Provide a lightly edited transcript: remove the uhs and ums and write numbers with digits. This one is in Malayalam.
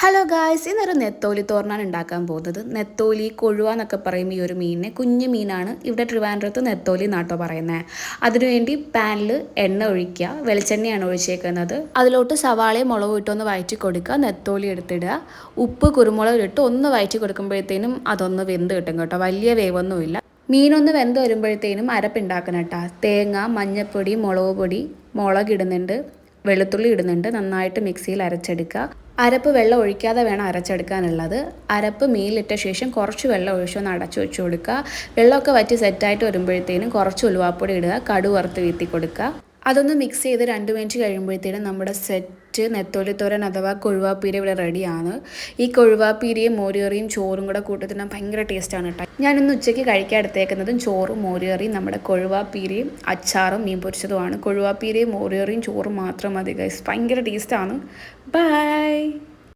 ഹലോ ഗായ്സ്, ഇന്നൊരു നെത്തോലി തോരനാണ് ഉണ്ടാക്കാൻ പോകുന്നത്. നെത്തോലി കൊഴുവ എന്നൊക്കെ പറയും ഈ ഒരു മീനിനെ. കുഞ്ഞു മീനാണ്. ഇവിടെ ട്രിവാൻഡ്രത്ത് നെത്തോലി എന്നാട്ടോ പറയുന്നത്. അതിനുവേണ്ടി പാനിൽ എണ്ണ ഒഴിക്കുക. വെളിച്ചെണ്ണയാണ് ഒഴിച്ചേക്കുന്നത്. അതിലോട്ട് സവാളയും മുളകും ഇട്ടൊന്ന് വഴറ്റി കൊടുക്കുക. നെത്തോലി എടുത്തിടുക. ഉപ്പ് കുരുമുളക് ഇട്ട് ഒന്ന് വഴറ്റി കൊടുക്കുമ്പോഴത്തേനും അതൊന്ന് വെന്ത് കിട്ടും കേട്ടോ. വലിയ വേവൊന്നുമില്ല. മീനൊന്ന് വെന്ത് വരുമ്പോഴത്തേനും അരപ്പുണ്ടാക്കണം കേട്ടോ. തേങ്ങ, മഞ്ഞൾപ്പൊടി, മുളക് പൊടി, മുളക് ഇടുന്നുണ്ട്, വെളുത്തുള്ളി ഇടുന്നുണ്ട്. നന്നായിട്ട് മിക്സിയിൽ അരച്ചെടുക്കുക. അരപ്പ് വെള്ളം ഒഴിക്കാതെ വേണം അരച്ചെടുക്കാനുള്ളത്. അരപ്പ് മീനിലിട്ട ശേഷം കുറച്ച് വെള്ളം ഒഴിച്ചൊന്ന് അടച്ചു വെച്ച് കൊടുക്കുക. വെള്ളമൊക്കെ വറ്റി സെറ്റായിട്ട് വരുമ്പോഴത്തേനും കുറച്ച് ഉലുവാപ്പൊടി ഇടുക. കടുക് വറുത്ത് വീത്തി കൊടുക്കുക. അതൊന്ന് മിക്സ് ചെയ്ത് 2 മിനിറ്റ് കഴിയുമ്പോഴത്തേനും നമ്മുടെ സെറ്റ് നെത്തോലി തോരൻ അഥവാ കൊഴുവാപ്പീര ഇവിടെ റെഡിയാണ്. ഈ കൊഴുവാപ്പീരയും മോരുകറിയും ചോറും കൂടെ കൂട്ടത്തിനാൻ ഭയങ്കര ടേസ്റ്റാണ് കേട്ടോ. ഞാനിന്ന് ഉച്ചയ്ക്ക് കഴിക്കാൻ എടുത്തേക്കുന്നതും ചോറും മോരുകറിയും നമ്മുടെ കൊഴുവാപ്പീരയും അച്ചാറും മീൻ പൊരിച്ചതുമാണ്. കൊഴുവാപ്പീരയും മോരുകറിയും ചോറും മാത്രം മതി ഗൈസ്. ഭയങ്കര ടേസ്റ്റാണ്. ബൈ.